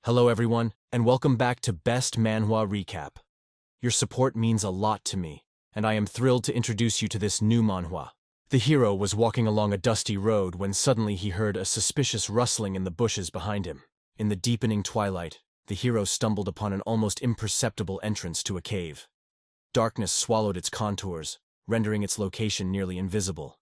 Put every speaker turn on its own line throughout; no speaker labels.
Hello everyone, and welcome back to Best Manhwa Recap. Your support means a lot to me, and I am thrilled to introduce you to this new manhwa. The hero was walking along a dusty road when suddenly he heard a suspicious rustling in the bushes behind him. In the deepening twilight, the hero stumbled upon an almost imperceptible entrance to a cave. Darkness swallowed its contours, rendering its location nearly invisible.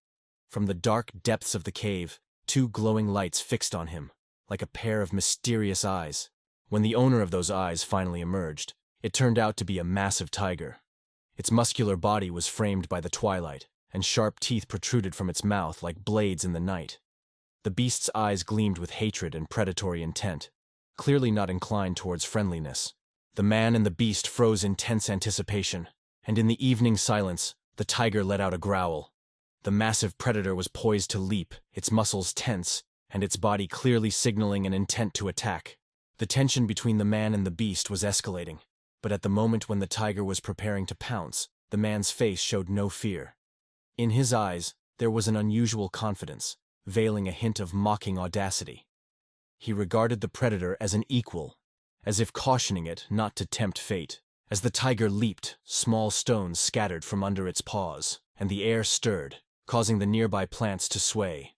From the dark depths of the cave, two glowing lights fixed on him, like a pair of mysterious eyes. When the owner of those eyes finally emerged, it turned out to be a massive tiger. Its muscular body was framed by the twilight, and sharp teeth protruded from its mouth like blades in the night. The beast's eyes gleamed with hatred and predatory intent, clearly not inclined towards friendliness. The man and the beast froze in tense anticipation, and in the evening silence, the tiger let out a growl. The massive predator was poised to leap, its muscles tense, and its body clearly signaling an intent to attack. The tension between the man and the beast was escalating, but at the moment when the tiger was preparing to pounce, the man's face showed no fear. In his eyes, there was an unusual confidence, veiling a hint of mocking audacity. He regarded the predator as an equal, as if cautioning it not to tempt fate. As the tiger leaped, small stones scattered from under its paws, and the air stirred, causing the nearby plants to sway.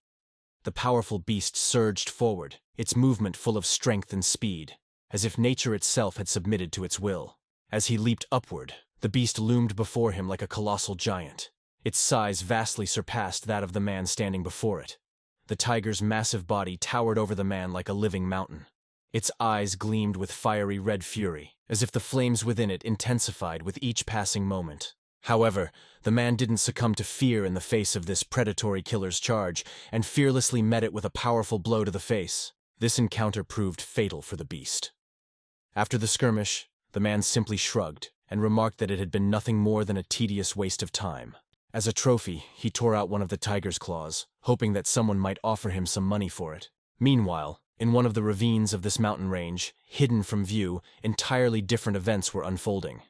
The powerful beast surged forward, its movement full of strength and speed, as if nature itself had submitted to its will. As he leaped upward, the beast loomed before him like a colossal giant. Its size vastly surpassed that of the man standing before it. The tiger's massive body towered over the man like a living mountain. Its eyes gleamed with fiery red fury, as if the flames within it intensified with each passing moment. However, the man didn't succumb to fear in the face of this predatory killer's charge, and fearlessly met it with a powerful blow to the face. This encounter proved fatal for the beast. After the skirmish, the man simply shrugged, and remarked that it had been nothing more than a tedious waste of time. As a trophy, he tore out one of the tiger's claws, hoping that someone might offer him some money for it. Meanwhile, in one of the ravines of this mountain range, hidden from view, entirely different events were unfolding.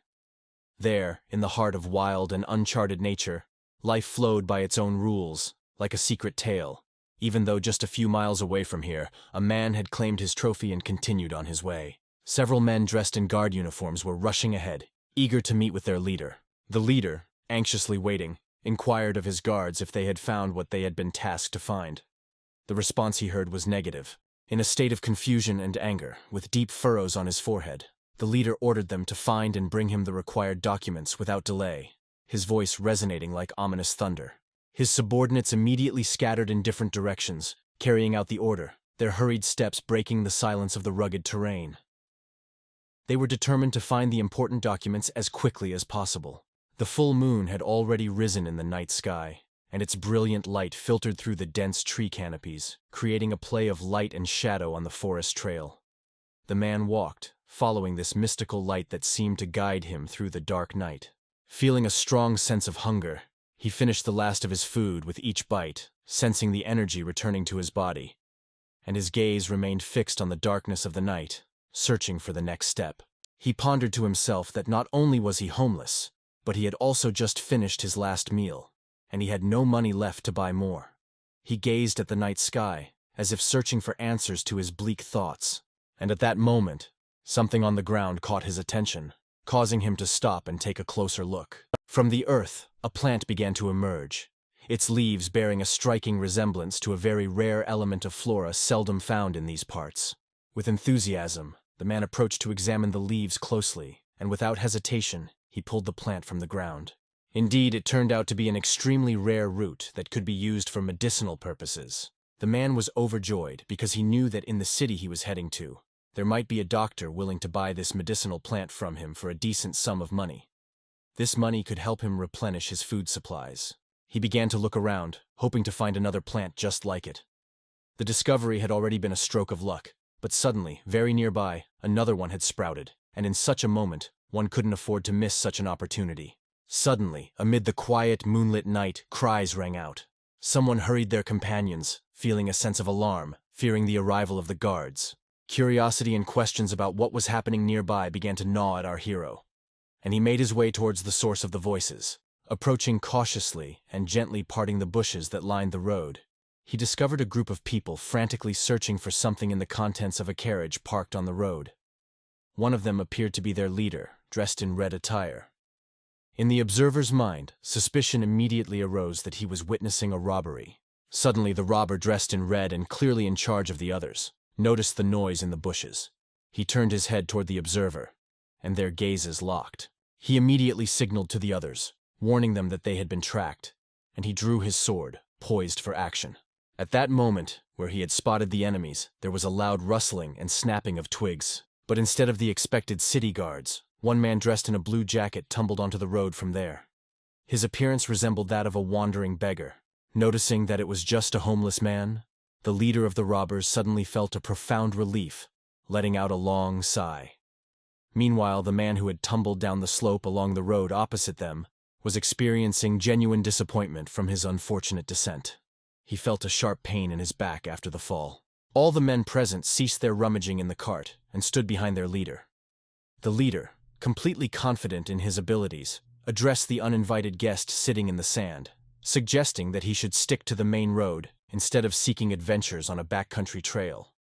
There, in the heart of wild and uncharted nature, life flowed by its own rules, like a secret tale. Even though just a few miles away from here, a man had claimed his trophy and continued on his way. Several men dressed in guard uniforms were rushing ahead, eager to meet with their leader. The leader, anxiously waiting, inquired of his guards if they had found what they had been tasked to find. The response he heard was negative. In a state of confusion and anger, with deep furrows on his forehead, the leader ordered them to find and bring him the required documents without delay, his voice resonating like ominous thunder. His subordinates immediately scattered in different directions, carrying out the order, their hurried steps breaking the silence of the rugged terrain. They were determined to find the important documents as quickly as possible. The full moon had already risen in the night sky, and its brilliant light filtered through the dense tree canopies, creating a play of light and shadow on the forest trail. The man walked, following this mystical light that seemed to guide him through the dark night. Feeling a strong sense of hunger, he finished the last of his food with each bite, sensing the energy returning to his body. And his gaze remained fixed on the darkness of the night, searching for the next step. He pondered to himself that not only was he homeless, but he had also just finished his last meal, and he had no money left to buy more. He gazed at the night sky, as if searching for answers to his bleak thoughts. And at that moment, something on the ground caught his attention, causing him to stop and take a closer look. From the earth, a plant began to emerge, its leaves bearing a striking resemblance to a very rare element of flora seldom found in these parts. With enthusiasm, the man approached to examine the leaves closely, and without hesitation, he pulled the plant from the ground. Indeed, it turned out to be an extremely rare root that could be used for medicinal purposes. The man was overjoyed because he knew that in the city he was heading to, there might be a doctor willing to buy this medicinal plant from him for a decent sum of money. This money could help him replenish his food supplies. He began to look around, hoping to find another plant just like it. The discovery had already been a stroke of luck, but suddenly, very nearby, another one had sprouted, and in such a moment, one couldn't afford to miss such an opportunity. Suddenly, amid the quiet, moonlit night, cries rang out. Someone hurried their companions, feeling a sense of alarm, fearing the arrival of the guards. Curiosity and questions about what was happening nearby began to gnaw at our hero, and he made his way towards the source of the voices. Approaching cautiously and gently parting the bushes that lined the road, he discovered a group of people frantically searching for something in the contents of a carriage parked on the road. One of them appeared to be their leader, dressed in red attire. In the observer's mind, suspicion immediately arose that he was witnessing a robbery. Suddenly, the robber, dressed in red and clearly in charge of the others, noticed the noise in the bushes. He turned his head toward the observer, and their gazes locked. He immediately signaled to the others, warning them that they had been tracked, and he drew his sword, poised for action. At that moment, where he had spotted the enemies, there was a loud rustling and snapping of twigs. But instead of the expected city guards, one man dressed in a blue jacket tumbled onto the road from there. His appearance resembled that of a wandering beggar. Noticing that it was just a homeless man, the leader of the robbers suddenly felt a profound relief, letting out a long sigh. Meanwhile, the man who had tumbled down the slope along the road opposite them was experiencing genuine disappointment from his unfortunate descent. He felt a sharp pain in his back after the fall. All the men present ceased their rummaging in the cart and stood behind their leader. The leader, completely confident in his abilities, addressed the uninvited guest sitting in the sand, suggesting that he should stick to the main road instead of seeking adventures on a backcountry trail.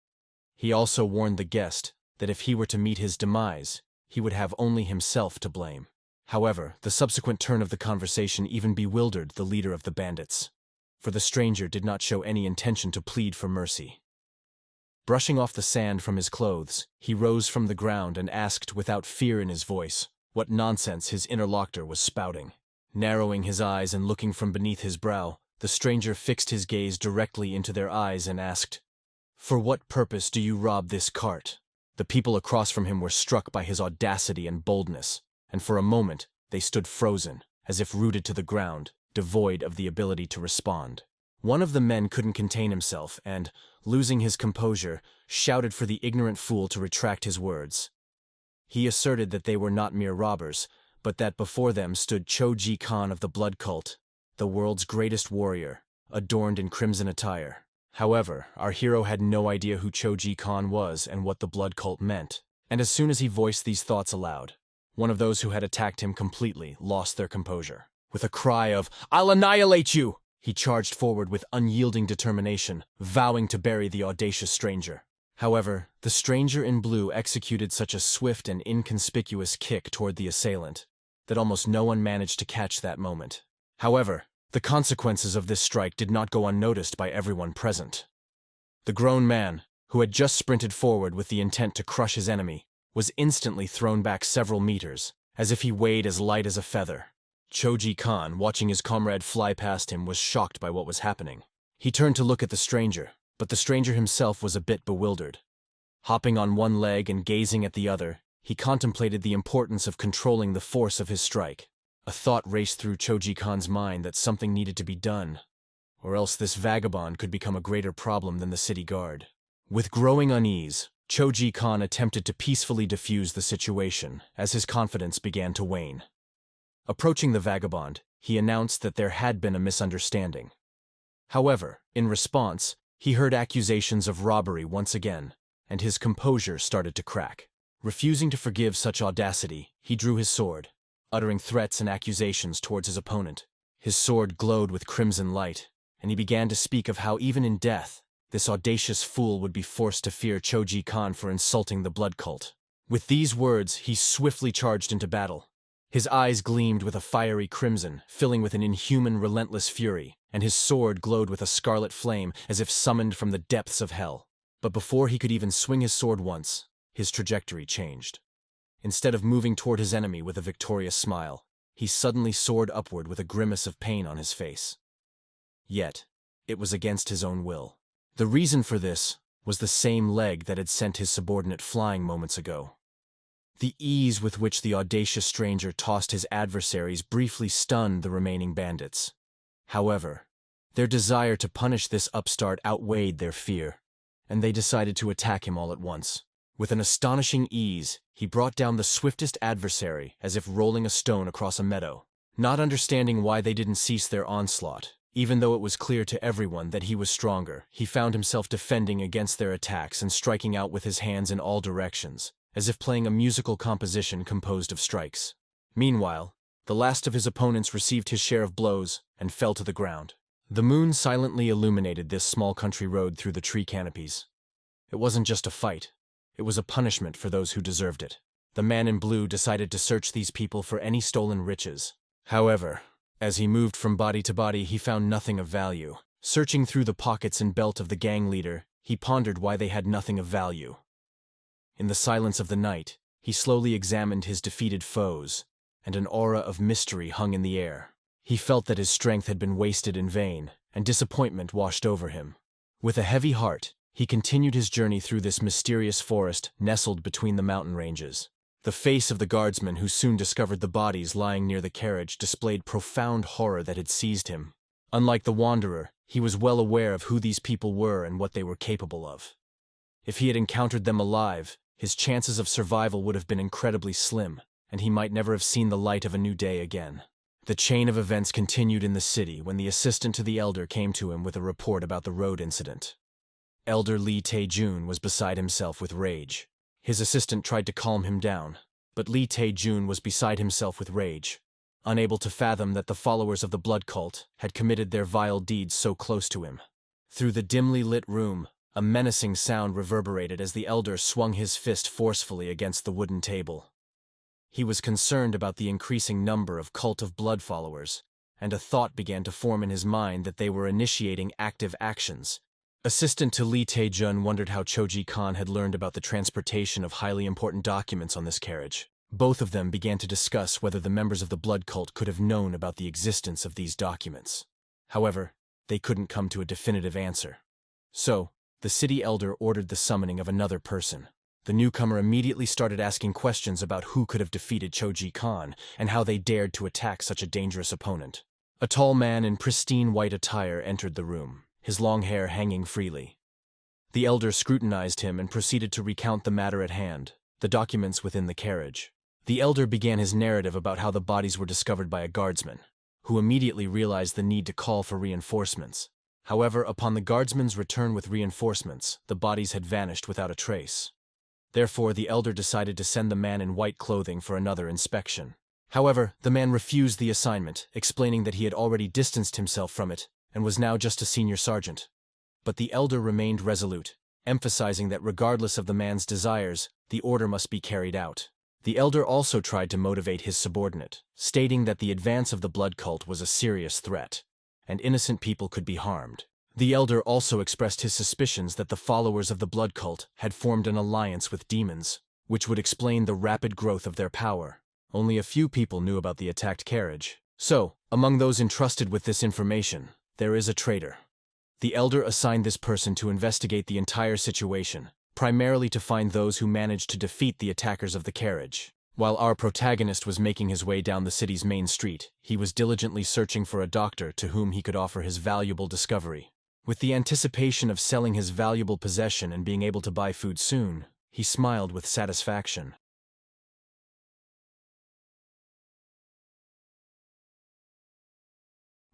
He also warned the guest that if he were to meet his demise, he would have only himself to blame. However, the subsequent turn of the conversation even bewildered the leader of the bandits, for the stranger did not show any intention to plead for mercy. Brushing off the sand from his clothes, he rose from the ground and asked without fear in his voice what nonsense his interlocutor was spouting. Narrowing his eyes and looking from beneath his brow, the stranger fixed his gaze directly into their eyes and asked, "For what purpose do you rob this cart?" The people across from him were struck by his audacity and boldness, and for a moment they stood frozen, as if rooted to the ground, devoid of the ability to respond. One of the men couldn't contain himself and, losing his composure, shouted for the ignorant fool to retract his words. He asserted that they were not mere robbers, but that before them stood Choji Khan of the Blood Cult, the world's greatest warrior, adorned in crimson attire. However, our hero had no idea who Choji Khan was and what the Blood Cult meant, and as soon as he voiced these thoughts aloud, one of those who had attacked him completely lost their composure. With a cry of, "I'll annihilate you!" he charged forward with unyielding determination, vowing to bury the audacious stranger. However, the stranger in blue executed such a swift and inconspicuous kick toward the assailant that almost no one managed to catch that moment. However, the consequences of this strike did not go unnoticed by everyone present. The grown man, who had just sprinted forward with the intent to crush his enemy, was instantly thrown back several meters, as if he weighed as light as a feather. Choji Khan, watching his comrade fly past him, was shocked by what was happening. He turned to look at the stranger, but the stranger himself was a bit bewildered. Hopping on one leg and gazing at the other, he contemplated the importance of controlling the force of his strike. A thought raced through Choji Khan's mind that something needed to be done, or else this vagabond could become a greater problem than the city guard. With growing unease, Choji Khan attempted to peacefully defuse the situation as his confidence began to wane. Approaching the vagabond, he announced that there had been a misunderstanding. However, in response, he heard accusations of robbery once again, and his composure started to crack. Refusing to forgive such audacity, he drew his sword, uttering threats and accusations towards his opponent. His sword glowed with crimson light, and he began to speak of how even in death, this audacious fool would be forced to fear Choji Khan for insulting the Blood Cult. With these words, he swiftly charged into battle. His eyes gleamed with a fiery crimson, filling with an inhuman, relentless fury, and his sword glowed with a scarlet flame as if summoned from the depths of hell. But before he could even swing his sword once, his trajectory changed. Instead of moving toward his enemy with a victorious smile, he suddenly soared upward with a grimace of pain on his face. Yet, it was against his own will. The reason for this was the same leg that had sent his subordinate flying moments ago. The ease with which the audacious stranger tossed his adversaries briefly stunned the remaining bandits. However, their desire to punish this upstart outweighed their fear, and they decided to attack him all at once. With an astonishing ease, he brought down the swiftest adversary as if rolling a stone across a meadow. Not understanding why they didn't cease their onslaught, even though it was clear to everyone that he was stronger, he found himself defending against their attacks and striking out with his hands in all directions, as if playing a musical composition composed of strikes. Meanwhile, the last of his opponents received his share of blows and fell to the ground. The moon silently illuminated this small country road through the tree canopies. It wasn't just a fight. It was a punishment for those who deserved it. The man in blue decided to search these people for any stolen riches. However, as he moved from body to body, he found nothing of value. Searching through the pockets and belt of the gang leader, he pondered why they had nothing of value. In the silence of the night, he slowly examined his defeated foes, and an aura of mystery hung in the air. He felt that his strength had been wasted in vain, and disappointment washed over him. With a heavy heart, he continued his journey through this mysterious forest nestled between the mountain ranges. The face of the guardsman who soon discovered the bodies lying near the carriage displayed profound horror that had seized him. Unlike the wanderer, he was well aware of who these people were and what they were capable of. If he had encountered them alive, his chances of survival would have been incredibly slim, and he might never have seen the light of a new day again. The chain of events continued in the city when the assistant to the elder came to him with a report about the road incident. Elder Lee Tae-jun was beside himself with rage. His assistant tried to calm him down, but Lee Tae-jun was beside himself with rage, unable to fathom that the followers of the blood cult had committed their vile deeds so close to him. Through the dimly lit room, a menacing sound reverberated as the elder swung his fist forcefully against the wooden table. He was concerned about the increasing number of cult of blood followers, and a thought began to form in his mind that they were initiating active actions. Assistant to Lee Tae-jun wondered how Choji Khan had learned about the transportation of highly important documents on this carriage. Both of them began to discuss whether the members of the blood cult could have known about the existence of these documents. However, they couldn't come to a definitive answer. So, the city elder ordered the summoning of another person. The newcomer immediately started asking questions about who could have defeated Choji Khan and how they dared to attack such a dangerous opponent. A tall man in pristine white attire entered the room, his long hair hanging freely. The elder scrutinized him and proceeded to recount the matter at hand, the documents within the carriage. The elder began his narrative about how the bodies were discovered by a guardsman, who immediately realized the need to call for reinforcements. However, upon the guardsman's return with reinforcements, the bodies had vanished without a trace. Therefore, the elder decided to send the man in white clothing for another inspection. However, the man refused the assignment, explaining that he had already distanced himself from it and was now just a senior sergeant. But the elder remained resolute, emphasizing that regardless of the man's desires, the order must be carried out. The elder also tried to motivate his subordinate, stating that the advance of the blood cult was a serious threat, and innocent people could be harmed. The elder also expressed his suspicions that the followers of the blood cult had formed an alliance with demons, which would explain the rapid growth of their power. Only a few people knew about the attacked carriage. So, among those entrusted with this information, there is a traitor. The elder assigned this person to investigate the entire situation, primarily to find those who managed to defeat the attackers of the carriage. While our protagonist was making his way down the city's main street, he was diligently searching for a doctor to whom he could offer his valuable discovery. With the anticipation of selling his valuable possession and being able to buy food soon, he smiled with satisfaction.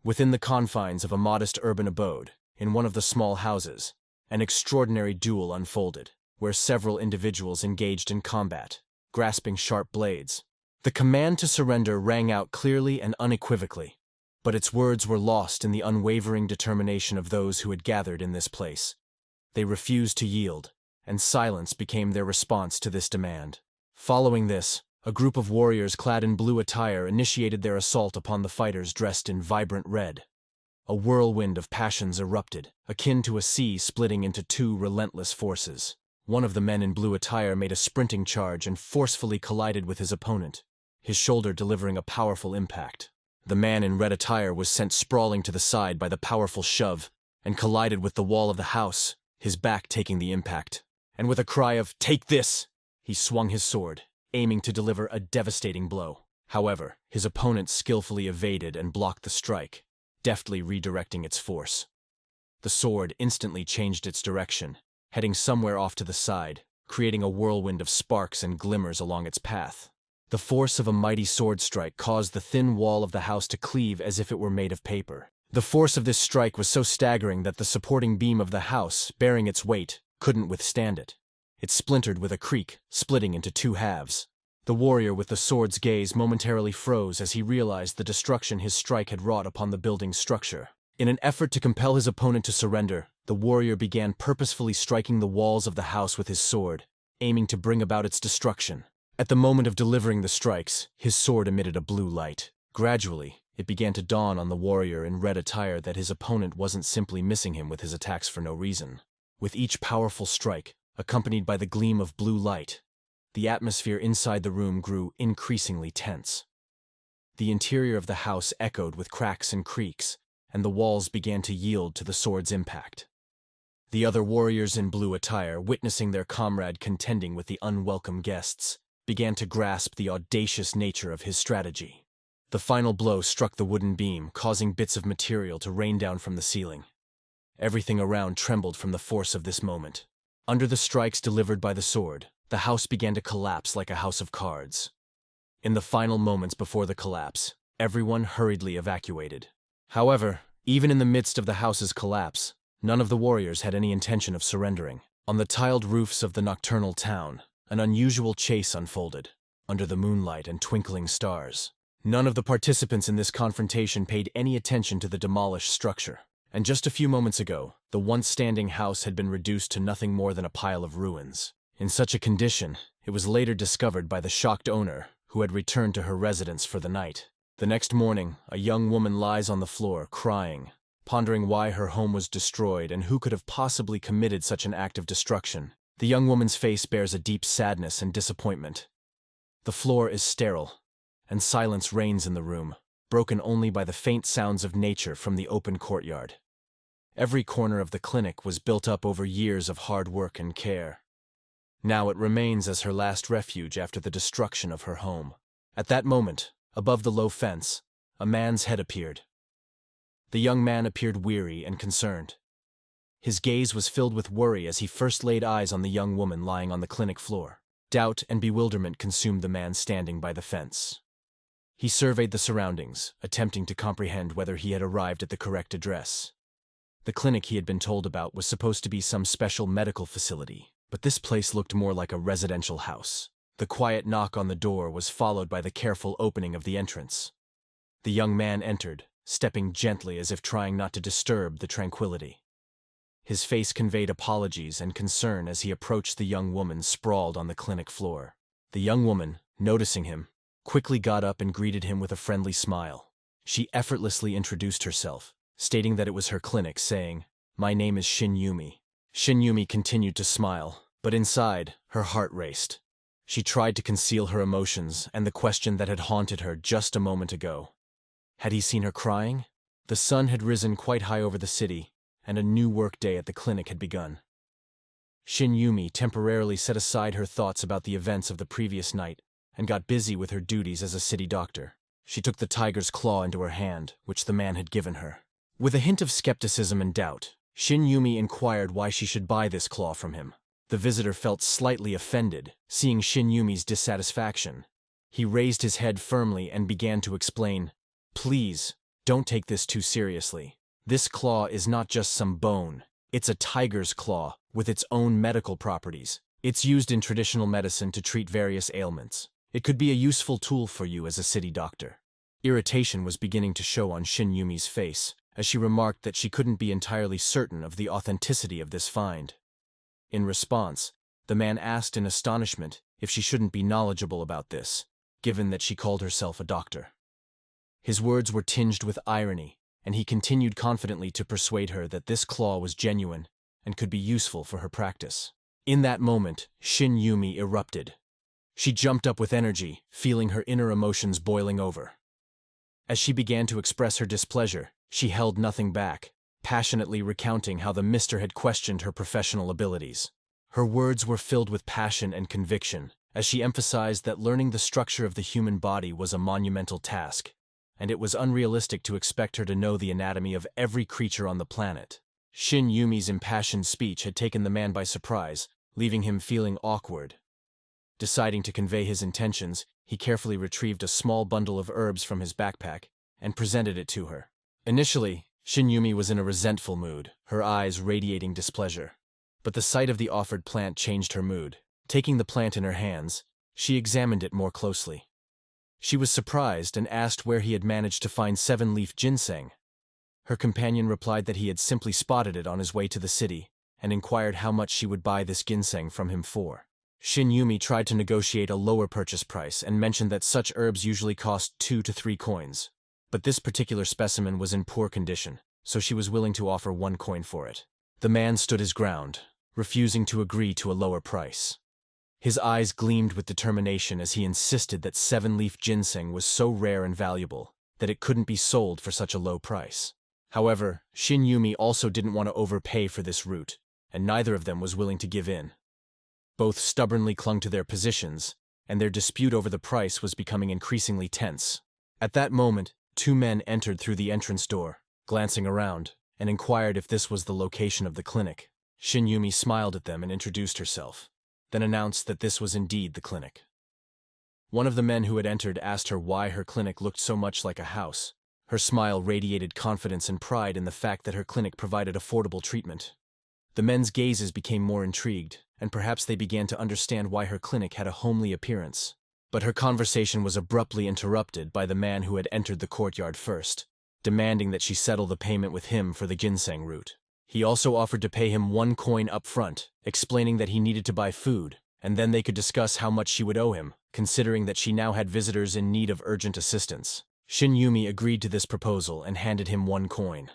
Within the confines of a modest urban abode, in one of the small houses, an extraordinary duel unfolded, where several individuals engaged in combat, grasping sharp blades. The command to surrender rang out clearly and unequivocally, but its words were lost in the unwavering determination of those who had gathered in this place. They refused to yield, and silence became their response to this demand. Following this, a group of warriors clad in blue attire initiated their assault upon the fighters dressed in vibrant red. A whirlwind of passions erupted, akin to a sea splitting into two relentless forces. One of the men in blue attire made a sprinting charge and forcefully collided with his opponent, his shoulder delivering a powerful impact. The man in red attire was sent sprawling to the side by the powerful shove and collided with the wall of the house, his back taking the impact. And with a cry of, "Take this!" he swung his sword, aiming to deliver a devastating blow. However, his opponent skillfully evaded and blocked the strike, deftly redirecting its force. The sword instantly changed its direction, heading somewhere off to the side, creating a whirlwind of sparks and glimmers along its path. The force of a mighty sword strike caused the thin wall of the house to cleave as if it were made of paper. The force of this strike was so staggering that the supporting beam of the house, bearing its weight, couldn't withstand it. It splintered with a creak, splitting into two halves. The warrior with the sword's gaze momentarily froze as he realized the destruction his strike had wrought upon the building's structure. In an effort to compel his opponent to surrender, the warrior began purposefully striking the walls of the house with his sword, aiming to bring about its destruction. At the moment of delivering the strikes, his sword emitted a blue light. Gradually, it began to dawn on the warrior in red attire that his opponent wasn't simply missing him with his attacks for no reason. With each powerful strike, accompanied by the gleam of blue light, the atmosphere inside the room grew increasingly tense. The interior of the house echoed with cracks and creaks, and the walls began to yield to the sword's impact. The other warriors in blue attire, witnessing their comrade contending with the unwelcome guests, began to grasp the audacious nature of his strategy. The final blow struck the wooden beam, causing bits of material to rain down from the ceiling. Everything around trembled from the force of this moment. Under the strikes delivered by the sword, the house began to collapse like a house of cards. In the final moments before the collapse, everyone hurriedly evacuated. However, even in the midst of the house's collapse, none of the warriors had any intention of surrendering. On the tiled roofs of the nocturnal town, an unusual chase unfolded, under the moonlight and twinkling stars. None of the participants in this confrontation paid any attention to the demolished structure. And just a few moments ago, the once standing house had been reduced to nothing more than a pile of ruins. In such a condition, it was later discovered by the shocked owner, who had returned to her residence for the night. The next morning, a young woman lies on the floor, crying, pondering why her home was destroyed and who could have possibly committed such an act of destruction. The young woman's face bears a deep sadness and disappointment. The floor is sterile, and silence reigns in the room, broken only by the faint sounds of nature from the open courtyard. Every corner of the clinic was built up over years of hard work and care. Now it remains as her last refuge after the destruction of her home. At that moment, above the low fence, a man's head appeared. The young man appeared weary and concerned. His gaze was filled with worry as he first laid eyes on the young woman lying on the clinic floor. Doubt and bewilderment consumed the man standing by the fence. He surveyed the surroundings, attempting to comprehend whether he had arrived at the correct address. The clinic he had been told about was supposed to be some special medical facility, but this place looked more like a residential house. The quiet knock on the door was followed by the careful opening of the entrance. The young man entered, stepping gently as if trying not to disturb the tranquility. His face conveyed apologies and concern as he approached the young woman sprawled on the clinic floor. The young woman, noticing him, quickly got up and greeted him with a friendly smile. She effortlessly introduced herself, stating that it was her clinic, saying, "My name is Shin Yumi." Shin Yumi continued to smile, but inside, her heart raced. She tried to conceal her emotions and the question that had haunted her just a moment ago. Had he seen her crying? The sun had risen quite high over the city, and a new workday at the clinic had begun. Shin Yumi temporarily set aside her thoughts about the events of the previous night and got busy with her duties as a city doctor. She took the tiger's claw into her hand, which the man had given her. With a hint of skepticism and doubt, Shin Yumi inquired why she should buy this claw from him. The visitor felt slightly offended, seeing Shin Yumi's dissatisfaction. He raised his head firmly and began to explain, "Please, don't take this too seriously. This claw is not just some bone. It's a tiger's claw, with its own medical properties. It's used in traditional medicine to treat various ailments. It could be a useful tool for you as a city doctor." Irritation was beginning to show on Shin Yumi's face, as she remarked that she couldn't be entirely certain of the authenticity of this find. In response, the man asked in astonishment if she shouldn't be knowledgeable about this, given that she called herself a doctor. His words were tinged with irony, and he continued confidently to persuade her that this claw was genuine and could be useful for her practice. In that moment, Shin Yumi erupted. She jumped up with energy, feeling her inner emotions boiling over. As she began to express her displeasure, she held nothing back, passionately recounting how the mister had questioned her professional abilities. Her words were filled with passion and conviction, as she emphasized that learning the structure of the human body was a monumental task, and it was unrealistic to expect her to know the anatomy of every creature on the planet. Shin Yumi's impassioned speech had taken the man by surprise, leaving him feeling awkward. Deciding to convey his intentions, he carefully retrieved a small bundle of herbs from his backpack and presented it to her. Initially, Shin Yumi was in a resentful mood, her eyes radiating displeasure. But the sight of the offered plant changed her mood. Taking the plant in her hands, she examined it more closely. She was surprised and asked where he had managed to find 7-leaf ginseng. Her companion replied that he had simply spotted it on his way to the city and inquired how much she would buy this ginseng from him for. Shin Yumi tried to negotiate a lower purchase price and mentioned that such herbs usually cost 2 to 3 coins. But this particular specimen was in poor condition, so she was willing to offer 1 coin for it. The man stood his ground, refusing to agree to a lower price. His eyes gleamed with determination as he insisted that 7-leaf ginseng was so rare and valuable that it couldn't be sold for such a low price. However, Shin Yumi also didn't want to overpay for this root, and neither of them was willing to give in. Both stubbornly clung to their positions, and their dispute over the price was becoming increasingly tense. At that moment, 2 men entered through the entrance door, glancing around, and inquired if this was the location of the clinic. Shin Yumi smiled at them and introduced herself, then announced that this was indeed the clinic. One of the men who had entered asked her why her clinic looked so much like a house. Her smile radiated confidence and pride in the fact that her clinic provided affordable treatment. The men's gazes became more intrigued, and perhaps they began to understand why her clinic had a homely appearance. But her conversation was abruptly interrupted by the man who had entered the courtyard first, demanding that she settle the payment with him for the ginseng root. He also offered to pay him 1 coin up front, explaining that he needed to buy food, and then they could discuss how much she would owe him, considering that she now had visitors in need of urgent assistance. Shin Yumi agreed to this proposal and handed him 1 coin.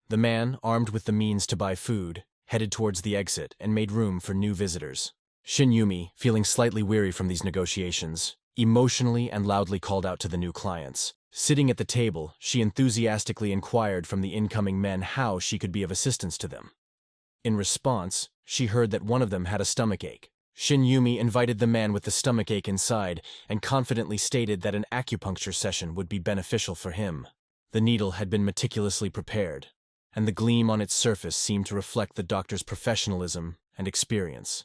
The man, armed with the means to buy food, headed towards the exit and made room for new visitors. Shin Yumi, feeling slightly weary from these negotiations, emotionally and loudly called out to the new clients. Sitting at the table, she enthusiastically inquired from the incoming men how she could be of assistance to them. In response, she heard that one of them had a stomachache. Shin Yumi invited the man with the stomachache inside and confidently stated that an acupuncture session would be beneficial for him. The needle had been meticulously prepared, and the gleam on its surface seemed to reflect the doctor's professionalism and experience.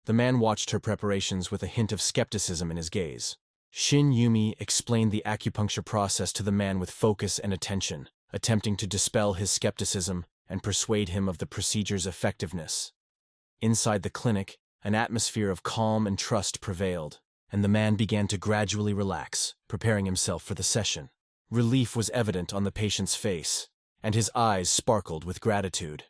The man watched her preparations with a hint of skepticism in his gaze. Shin Yumi explained the acupuncture process to the man with focus and attention, attempting to dispel his skepticism and persuade him of the procedure's effectiveness. Inside the clinic, an atmosphere of calm and trust prevailed, and the man began to gradually relax, preparing himself for the session. Relief was evident on the patient's face, and his eyes sparkled with gratitude.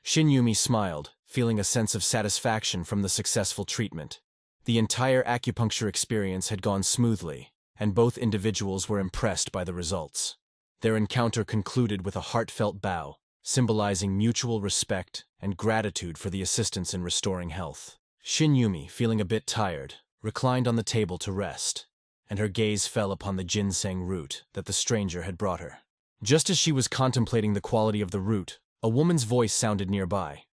Shin Yumi smiled, feeling a sense of satisfaction from the successful treatment. The entire acupuncture experience had gone smoothly, and both individuals were impressed by the results. Their encounter concluded with a heartfelt bow, symbolizing mutual respect and gratitude for the assistance in restoring health. Shin Yumi, feeling a bit tired, reclined on the table to rest, and her gaze fell upon the ginseng root that the stranger had brought her. Just as she was contemplating the quality of the root, a woman's voice sounded nearby.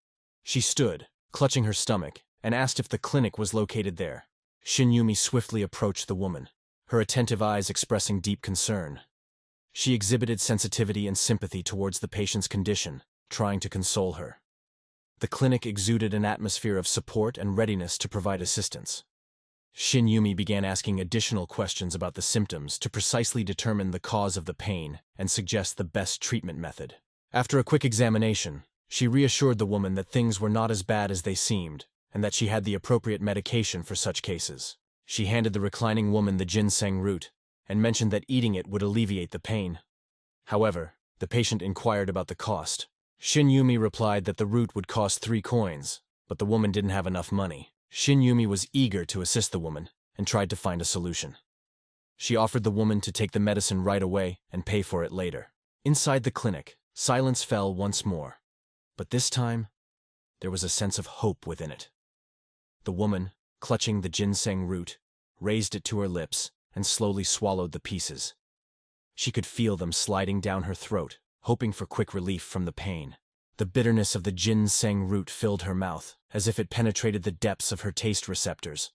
She stood, clutching her stomach, and asked if the clinic was located there. Shin Yumi swiftly approached the woman, her attentive eyes expressing deep concern. She exhibited sensitivity and sympathy towards the patient's condition, trying to console her. The clinic exuded an atmosphere of support and readiness to provide assistance. Shin Yumi began asking additional questions about the symptoms to precisely determine the cause of the pain and suggest the best treatment method. After a quick examination, she reassured the woman that things were not as bad as they seemed, and that she had the appropriate medication for such cases. She handed the reclining woman the ginseng root, and mentioned that eating it would alleviate the pain. However, the patient inquired about the cost. Shin Yumi replied that the root would cost 3 coins, but the woman didn't have enough money. Shin Yumi was eager to assist the woman, and tried to find a solution. She offered the woman to take the medicine right away and pay for it later. Inside the clinic, silence fell once more, but this time, there was a sense of hope within it. The woman, clutching the ginseng root, raised it to her lips and slowly swallowed the pieces. She could feel them sliding down her throat, hoping for quick relief from the pain. The bitterness of the ginseng root filled her mouth, as if it penetrated the depths of her taste receptors.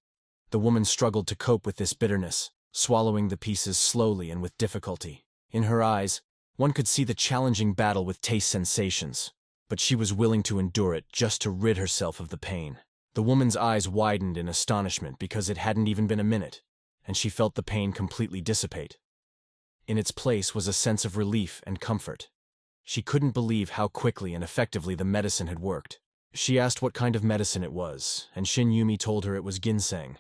The woman struggled to cope with this bitterness, swallowing the pieces slowly and with difficulty. In her eyes, one could see the challenging battle with taste sensations, but she was willing to endure it just to rid herself of the pain. The woman's eyes widened in astonishment because it hadn't even been a minute, and she felt the pain completely dissipate. In its place was a sense of relief and comfort. She couldn't believe how quickly and effectively the medicine had worked. She asked what kind of medicine it was, and Shin Yumi told her it was ginseng.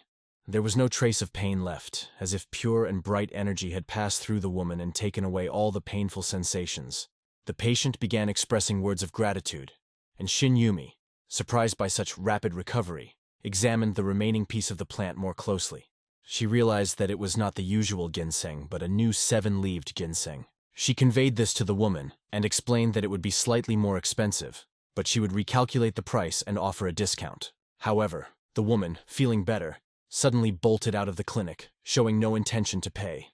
There was no trace of pain left, as if pure and bright energy had passed through the woman and taken away all the painful sensations. The patient began expressing words of gratitude, and Shin Yumi, surprised by such rapid recovery, examined the remaining piece of the plant more closely. She realized that it was not the usual ginseng, but a new 7-leaved ginseng. She conveyed this to the woman and explained that it would be slightly more expensive, but she would recalculate the price and offer a discount. However, the woman, feeling better, suddenly bolted out of the clinic, showing no intention to pay.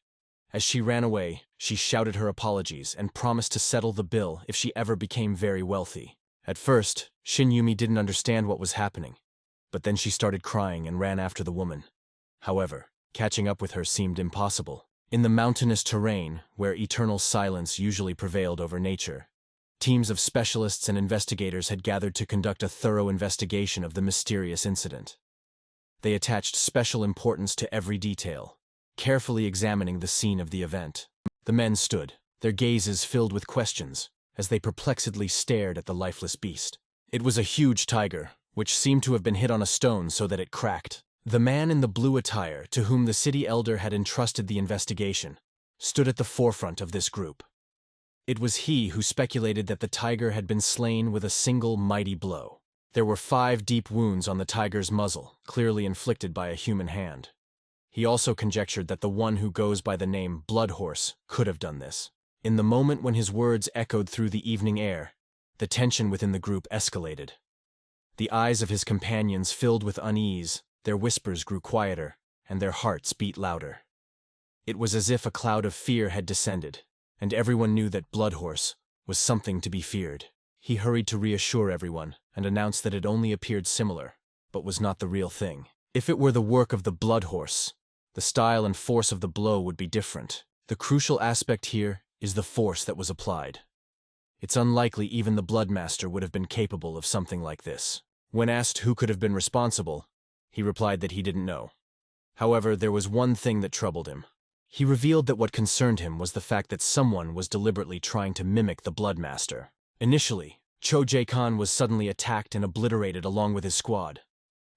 As she ran away, she shouted her apologies and promised to settle the bill if she ever became very wealthy. At first, Shin Yumi didn't understand what was happening, but then she started crying and ran after the woman. However, catching up with her seemed impossible. In the mountainous terrain, where eternal silence usually prevailed over nature, teams of specialists and investigators had gathered to conduct a thorough investigation of the mysterious incident. They attached special importance to every detail, carefully examining the scene of the event. The men stood, their gazes filled with questions, as they perplexedly stared at the lifeless beast. It was a huge tiger, which seemed to have been hit on a stone so that it cracked. The man in the blue attire, to whom the city elder had entrusted the investigation, stood at the forefront of this group. It was he who speculated that the tiger had been slain with a single mighty blow. There were 5 deep wounds on the tiger's muzzle, clearly inflicted by a human hand. He also conjectured that the one who goes by the name Blood Horse could have done this. In the moment when his words echoed through the evening air, the tension within the group escalated. The eyes of his companions filled with unease, their whispers grew quieter, and their hearts beat louder. It was as if a cloud of fear had descended, and everyone knew that Blood Horse was something to be feared. He hurried to reassure everyone and announced that it only appeared similar, but was not the real thing. If it were the work of the Blood Horse, the style and force of the blow would be different. The crucial aspect here is the force that was applied. It's unlikely even the Bloodmaster would have been capable of something like this. When asked who could have been responsible, he replied that he didn't know. However, there was one thing that troubled him. He revealed that what concerned him was the fact that someone was deliberately trying to mimic the Bloodmaster. Initially, Cho Jae-kan was suddenly attacked and obliterated along with his squad.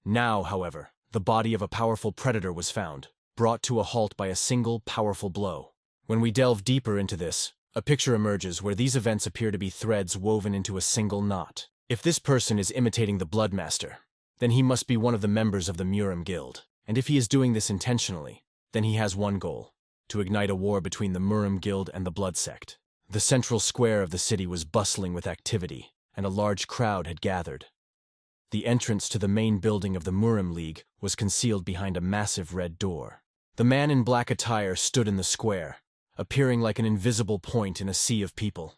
Now, however, the body of a powerful predator was found, brought to a halt by a single powerful blow. When we delve deeper into this, a picture emerges where these events appear to be threads woven into a single knot. If this person is imitating the Bloodmaster, then he must be one of the members of the Murim Guild. And if he is doing this intentionally, then he has one goal: to ignite a war between the Murim Guild and the Blood Sect. The central square of the city was bustling with activity, and a large crowd had gathered. The entrance to the main building of the Murim League was concealed behind a massive red door. The man in black attire stood in the square, appearing like an invisible point in a sea of people.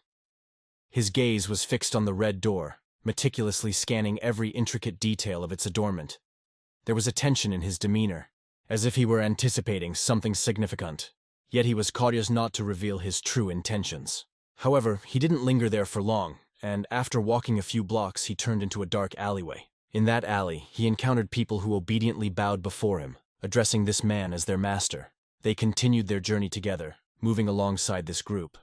His gaze was fixed on the red door, meticulously scanning every intricate detail of its adornment. There was a tension in his demeanor, as if he were anticipating something significant, yet he was cautious not to reveal his true intentions. However, he didn't linger there for long, and after walking a few blocks he turned into a dark alleyway. In that alley, he encountered people who obediently bowed before him, addressing this man as their master. They continued their journey together, moving alongside this group.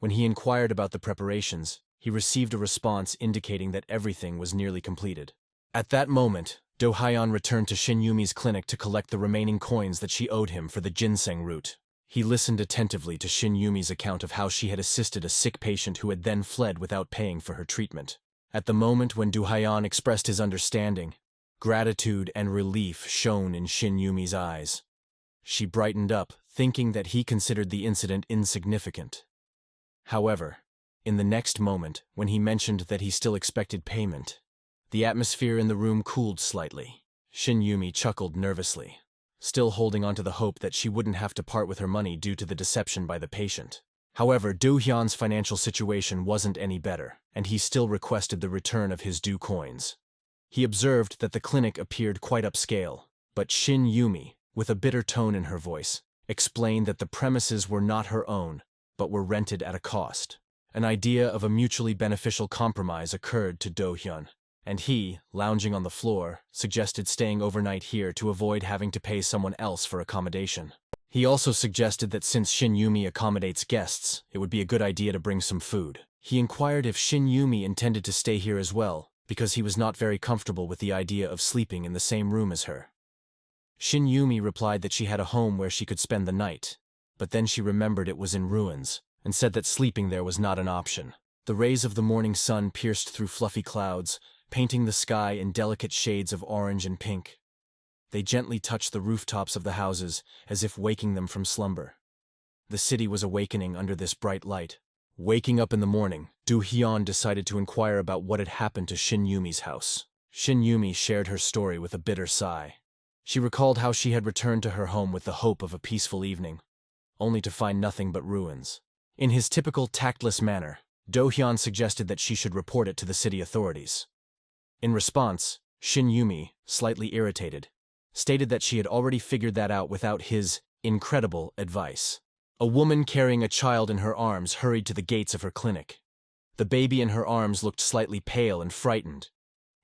When he inquired about the preparations, he received a response indicating that everything was nearly completed. At that moment, Do Hyeon returned to Shin Yumi's clinic to collect the remaining coins that she owed him for the ginseng root. He listened attentively to Shin Yumi's account of how she had assisted a sick patient who had then fled without paying for her treatment. At the moment when Do Hyeon expressed his understanding, gratitude and relief shone in Shin Yumi's eyes. She brightened up, thinking that he considered the incident insignificant. However, in the next moment, when he mentioned that he still expected payment, the atmosphere in the room cooled slightly. Shin Yumi chuckled nervously, still holding on to the hope that she wouldn't have to part with her money due to the deception by the patient. However, Do Hyun's financial situation wasn't any better, and he still requested the return of his due coins. He observed that the clinic appeared quite upscale, but Shin Yumi, with a bitter tone in her voice, explained that the premises were not her own, but were rented at a cost. An idea of a mutually beneficial compromise occurred to Do Hyun, and he, lounging on the floor, suggested staying overnight here to avoid having to pay someone else for accommodation. He also suggested that since Shin Yumi accommodates guests, it would be a good idea to bring some food. He inquired if Shin Yumi intended to stay here as well, because he was not very comfortable with the idea of sleeping in the same room as her. Shin Yumi replied that she had a home where she could spend the night, but then she remembered it was in ruins, and said that sleeping there was not an option. The rays of the morning sun pierced through fluffy clouds, painting the sky in delicate shades of orange and pink. They gently touched the rooftops of the houses, as if waking them from slumber. The city was awakening under this bright light. Waking up in the morning, Do-hyun decided to inquire about what had happened to Shin Yumi's house. Shin Yumi shared her story with a bitter sigh. She recalled how she had returned to her home with the hope of a peaceful evening, only to find nothing but ruins. In his typical tactless manner, Do-hyun suggested that she should report it to the city authorities. In response, Shin Yumi, slightly irritated, stated that she had already figured that out without his incredible advice. A woman carrying a child in her arms hurried to the gates of her clinic. The baby in her arms looked slightly pale and frightened.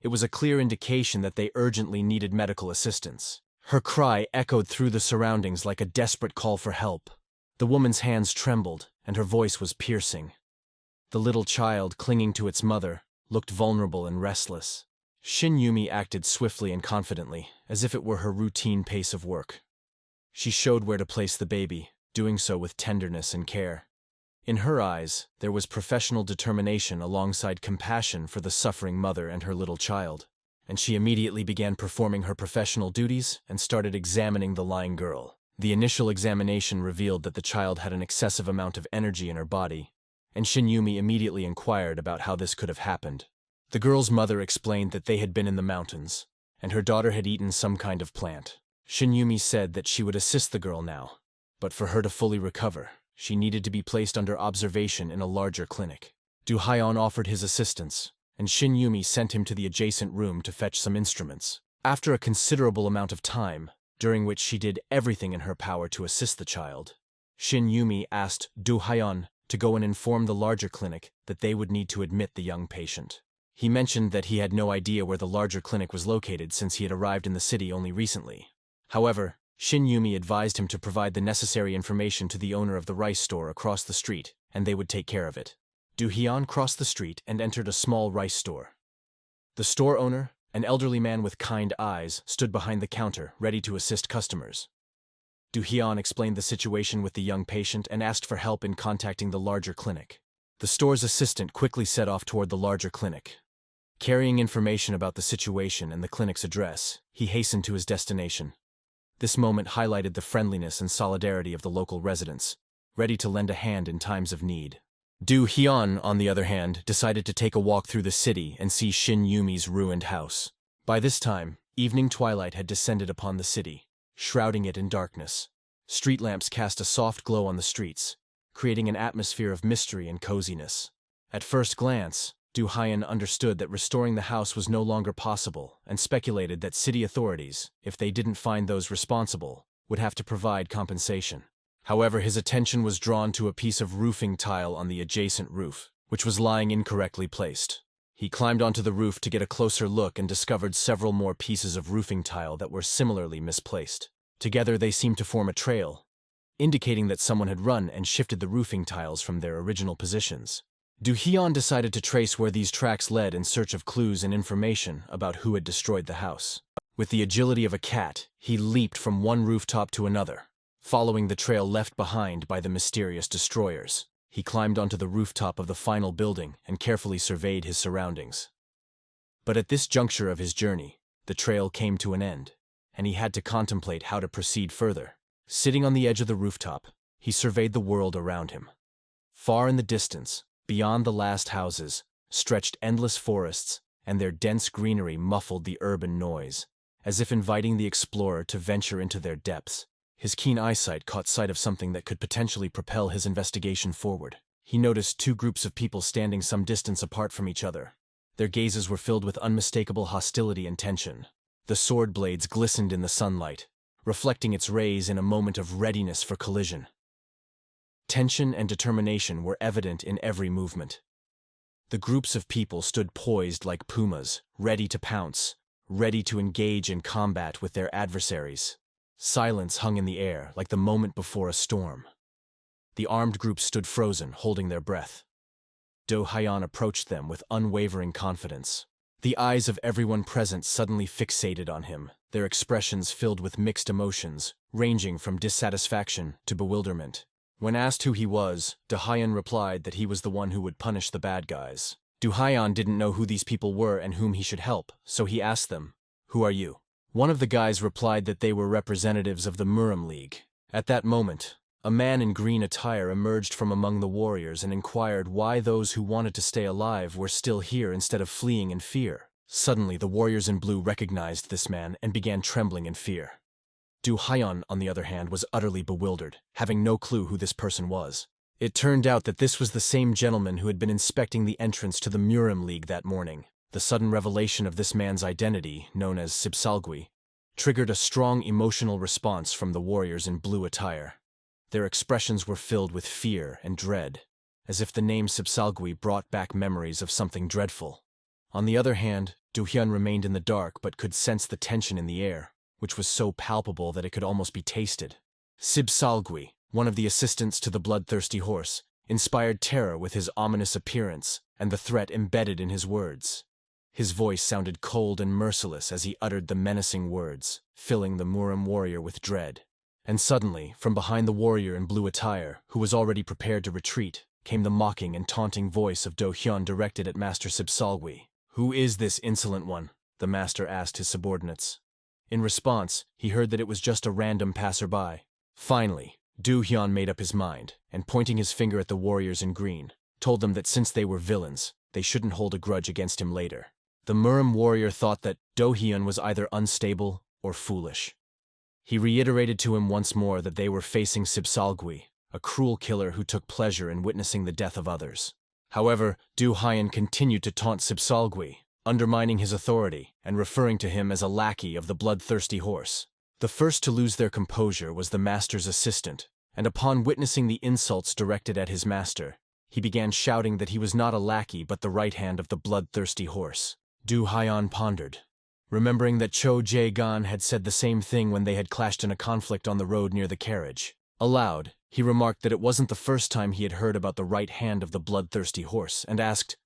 It was a clear indication that they urgently needed medical assistance. Her cry echoed through the surroundings like a desperate call for help. The woman's hands trembled, and her voice was piercing. The little child, clinging to its mother, looked vulnerable and restless. Shin Yumi acted swiftly and confidently, as if it were her routine pace of work. She showed where to place the baby, doing so with tenderness and care. In her eyes, there was professional determination alongside compassion for the suffering mother and her little child, and she immediately began performing her professional duties and started examining the lying girl. The initial examination revealed that the child had an excessive amount of energy in her body, and Shin Yumi immediately inquired about how this could have happened. The girl's mother explained that they had been in the mountains, and her daughter had eaten some kind of plant. Shin Yumi said that she would assist the girl now, but for her to fully recover, she needed to be placed under observation in a larger clinic. Do-hyun offered his assistance, and Shin Yumi sent him to the adjacent room to fetch some instruments. After a considerable amount of time, during which she did everything in her power to assist the child, Shin Yumi asked Do-hyun to go and inform the larger clinic that they would need to admit the young patient. He mentioned that he had no idea where the larger clinic was located since he had arrived in the city only recently. However, Shin Yumi advised him to provide the necessary information to the owner of the rice store across the street, and they would take care of it. Do-hyun crossed the street and entered a small rice store. The store owner, an elderly man with kind eyes, stood behind the counter, ready to assist customers. Do-hyun explained the situation with the young patient and asked for help in contacting the larger clinic. The store's assistant quickly set off toward the larger clinic. Carrying information about the situation and the clinic's address, he hastened to his destination. This moment highlighted the friendliness and solidarity of the local residents, ready to lend a hand in times of need. Do-hyun, on the other hand, decided to take a walk through the city and see Shin Yumi's ruined house. By this time, evening twilight had descended upon the city, shrouding it in darkness. Street lamps cast a soft glow on the streets, creating an atmosphere of mystery and coziness. At first glance, Do-hyun understood that restoring the house was no longer possible and speculated that city authorities, if they didn't find those responsible, would have to provide compensation. However, his attention was drawn to a piece of roofing tile on the adjacent roof, which was lying incorrectly placed. He climbed onto the roof to get a closer look and discovered several more pieces of roofing tile that were similarly misplaced. Together they seemed to form a trail, indicating that someone had run and shifted the roofing tiles from their original positions. Do-hyun decided to trace where these tracks led in search of clues and information about who had destroyed the house. With the agility of a cat, he leaped from one rooftop to another, following the trail left behind by the mysterious destroyers. He climbed onto the rooftop of the final building and carefully surveyed his surroundings. But at this juncture of his journey, the trail came to an end, and he had to contemplate how to proceed further. Sitting on the edge of the rooftop, he surveyed the world around him. Far in the distance, beyond the last houses, stretched endless forests, and their dense greenery muffled the urban noise, as if inviting the explorer to venture into their depths. His keen eyesight caught sight of something that could potentially propel his investigation forward. He noticed two groups of people standing some distance apart from each other. Their gazes were filled with unmistakable hostility and tension. The sword blades glistened in the sunlight, reflecting its rays in a moment of readiness for collision. Tension and determination were evident in every movement. The groups of people stood poised like pumas, ready to pounce, ready to engage in combat with their adversaries. Silence hung in the air like the moment before a storm. The armed group stood frozen, holding their breath. Do-hyun approached them with unwavering confidence. The eyes of everyone present suddenly fixated on him, their expressions filled with mixed emotions, ranging from dissatisfaction to bewilderment. When asked who he was, Du Hyan replied that he was the one who would punish the bad guys. Du Hyan didn't know who these people were and whom he should help, so he asked them, "Who are you?" One of the guys replied that they were representatives of the Murim League. At that moment, a man in green attire emerged from among the warriors and inquired why those who wanted to stay alive were still here instead of fleeing in fear. Suddenly, the warriors in blue recognized this man and began trembling in fear. Du Hyan, on the other hand, was utterly bewildered, having no clue who this person was. It turned out that this was the same gentleman who had been inspecting the entrance to the Murim League that morning. The sudden revelation of this man's identity, known as Sibsalgui, triggered a strong emotional response from the warriors in blue attire. Their expressions were filled with fear and dread, as if the name Sibsalgui brought back memories of something dreadful. On the other hand, Du Hyun remained in the dark but could sense the tension in the air, which was so palpable that it could almost be tasted. Sibsalgui, one of the assistants to the bloodthirsty horse, inspired terror with his ominous appearance and the threat embedded in his words. His voice sounded cold and merciless as he uttered the menacing words, filling the Murim warrior with dread. And suddenly, from behind the warrior in blue attire, who was already prepared to retreat, came the mocking and taunting voice of Do Hyun directed at Master Sibsalgui. "Who is this insolent one?" the master asked his subordinates. In response, he heard that it was just a random passerby. Finally, Do Hyun made up his mind, and pointing his finger at the warriors in green, told them that since they were villains, they shouldn't hold a grudge against him later. The Murim warrior thought that Do Hyun was either unstable or foolish. He reiterated to him once more that they were facing Sibsalgui, a cruel killer who took pleasure in witnessing the death of others. However, Du Hyan continued to taunt Sibsalgui, undermining his authority and referring to him as a lackey of the bloodthirsty horse. The first to lose their composure was the master's assistant, and upon witnessing the insults directed at his master, he began shouting that he was not a lackey but the right hand of the bloodthirsty horse. Du Hyan pondered, remembering that Cho Jae-gan had said the same thing when they had clashed in a conflict on the road near the carriage. Aloud, he remarked that it wasn't the first time he had heard about the right hand of the bloodthirsty horse, and asked,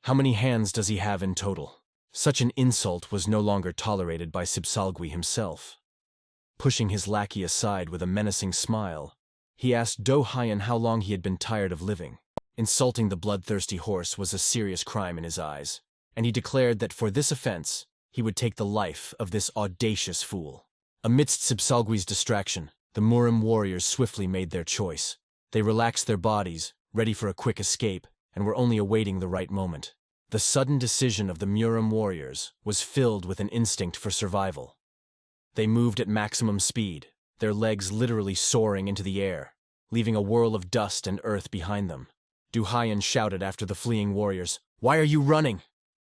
"How many hands does he have in total?" Such an insult was no longer tolerated by Sibsalgui himself. Pushing his lackey aside with a menacing smile, he asked Do Hyan how long he had been tired of living. Insulting the bloodthirsty horse was a serious crime in his eyes, and he declared that for this offense, he would take the life of this audacious fool. Amidst Sibsalgui's distraction, the Murim warriors swiftly made their choice. They relaxed their bodies, ready for a quick escape, and were only awaiting the right moment. The sudden decision of the Murim warriors was filled with an instinct for survival. They moved at maximum speed, their legs literally soaring into the air, leaving a whirl of dust and earth behind them. Du Hyan shouted after the fleeing warriors, "Why are you running?"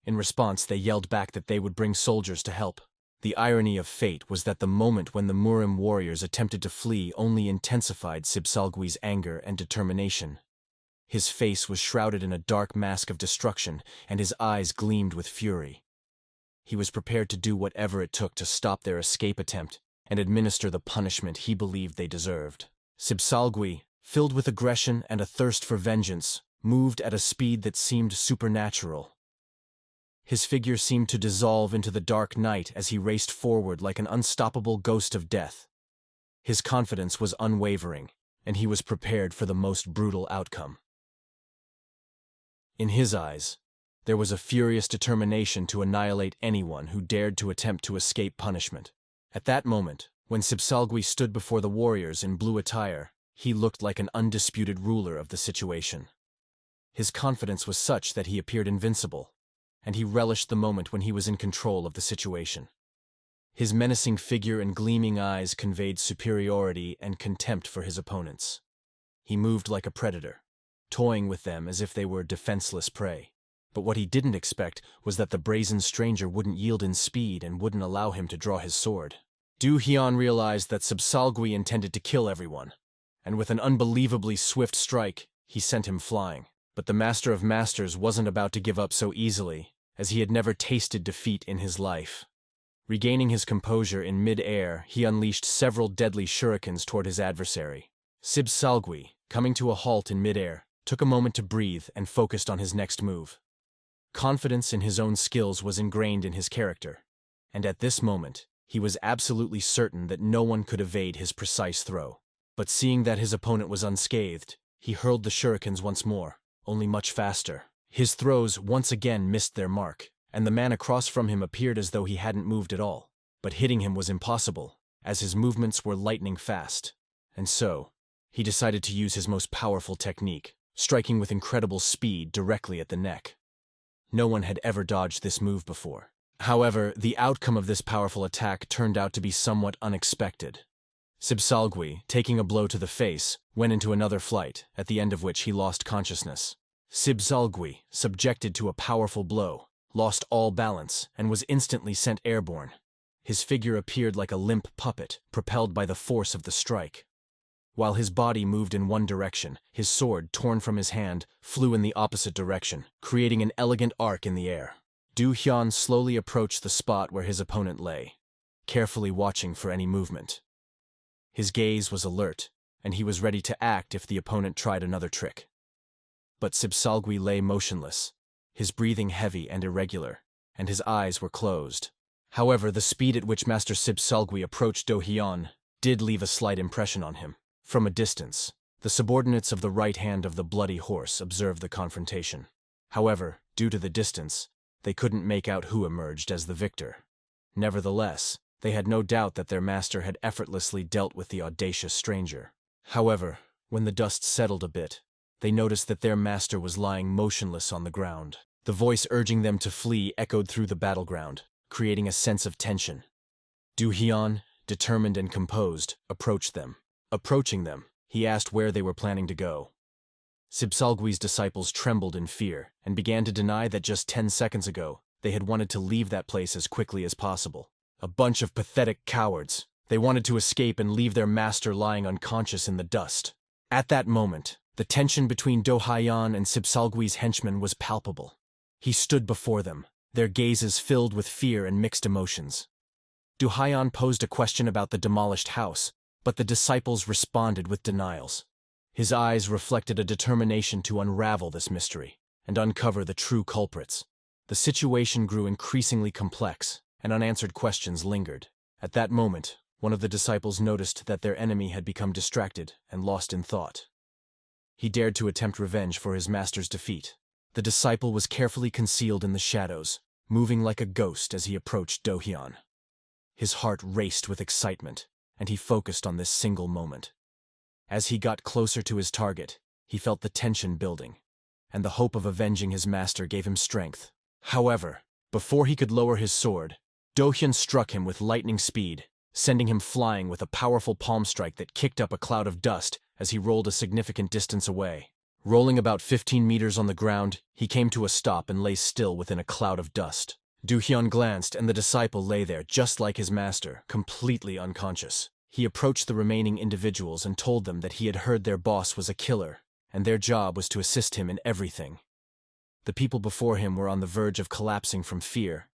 In response, they yelled back that they would bring soldiers to help. The irony of fate was that the moment when the Murim warriors attempted to flee only intensified Sibsalgui's anger and determination. His face was shrouded in a dark mask of destruction, and his eyes gleamed with fury. He was prepared to do whatever it took to stop their escape attempt and administer the punishment he believed they deserved. Sibsalgui, filled with aggression and a thirst for vengeance, moved at a speed that seemed supernatural. His figure seemed to dissolve into the dark night as he raced forward like an unstoppable ghost of death. His confidence was unwavering, and he was prepared for the most brutal outcome. In his eyes, there was a furious determination to annihilate anyone who dared to attempt to escape punishment. At that moment, when Sibsalgui stood before the warriors in blue attire, he looked like an undisputed ruler of the situation. His confidence was such that he appeared invincible, and he relished the moment when he was in control of the situation. His menacing figure and gleaming eyes conveyed superiority and contempt for his opponents. He moved like a predator, toying with them as if they were defenseless prey. But what he didn't expect was that the brazen stranger wouldn't yield in speed and wouldn't allow him to draw his sword. Du Hyun realized that Sibsalgui intended to kill everyone, and with an unbelievably swift strike, he sent him flying. But the Master of Masters wasn't about to give up so easily, as he had never tasted defeat in his life. Regaining his composure in mid-air, he unleashed several deadly shurikens toward his adversary. Sibsalgui, coming to a halt in mid-air, took a moment to breathe and focused on his next move. Confidence in his own skills was ingrained in his character, and at this moment, he was absolutely certain that no one could evade his precise throw. But seeing that his opponent was unscathed, he hurled the shurikens once more, only much faster. His throws once again missed their mark, and the man across from him appeared as though he hadn't moved at all. But hitting him was impossible, as his movements were lightning fast. And so, he decided to use his most powerful technique, striking with incredible speed directly at the neck. No one had ever dodged this move before. However, the outcome of this powerful attack turned out to be somewhat unexpected. Sibsalgui, taking a blow to the face, went into another flight, at the end of which he lost consciousness. Sibsalgui, subjected to a powerful blow, lost all balance and was instantly sent airborne. His figure appeared like a limp puppet, propelled by the force of the strike. While his body moved in one direction, his sword, torn from his hand, flew in the opposite direction, creating an elegant arc in the air. Du Hyun slowly approached the spot where his opponent lay, carefully watching for any movement. His gaze was alert, and he was ready to act if the opponent tried another trick. But Sibsalgui lay motionless, his breathing heavy and irregular, and his eyes were closed. However, the speed at which Master Sibsalgui approached Do Hyun did leave a slight impression on him. From a distance, the subordinates of the right hand of the Bloody Horse observed the confrontation. However, due to the distance, they couldn't make out who emerged as the victor. Nevertheless, they had no doubt that their master had effortlessly dealt with the audacious stranger. However, when the dust settled a bit, they noticed that their master was lying motionless on the ground. The voice urging them to flee echoed through the battleground, creating a sense of tension. Du Hyun, determined and composed, approached them. Approaching them, he asked where they were planning to go. Sibsalgui's disciples trembled in fear and began to deny that just 10 seconds ago they had wanted to leave that place as quickly as possible. A bunch of pathetic cowards. They wanted to escape and leave their master lying unconscious in the dust. At that moment, the tension between Do Hyun and Sibsalgui's henchmen was palpable. He stood before them, their gazes filled with fear and mixed emotions. Du Hyun posed a question about the demolished house, but the disciples responded with denials. His eyes reflected a determination to unravel this mystery and uncover the true culprits. The situation grew increasingly complex, and unanswered questions lingered. At that moment, one of the disciples noticed that their enemy had become distracted and lost in thought. He dared to attempt revenge for his master's defeat. The disciple was carefully concealed in the shadows, moving like a ghost as he approached Do Hyun. His heart raced with excitement, and he focused on this single moment. As he got closer to his target, he felt the tension building, and the hope of avenging his master gave him strength. However, before he could lower his sword, Do Hyun struck him with lightning speed, sending him flying with a powerful palm strike that kicked up a cloud of dust as he rolled a significant distance away. Rolling about 15 meters on the ground, he came to a stop and lay still within a cloud of dust. Du Hyun glanced, and the disciple lay there just like his master, completely unconscious. He approached the remaining individuals and told them that he had heard their boss was a killer, and their job was to assist him in everything. The people before him were on the verge of collapsing from fear,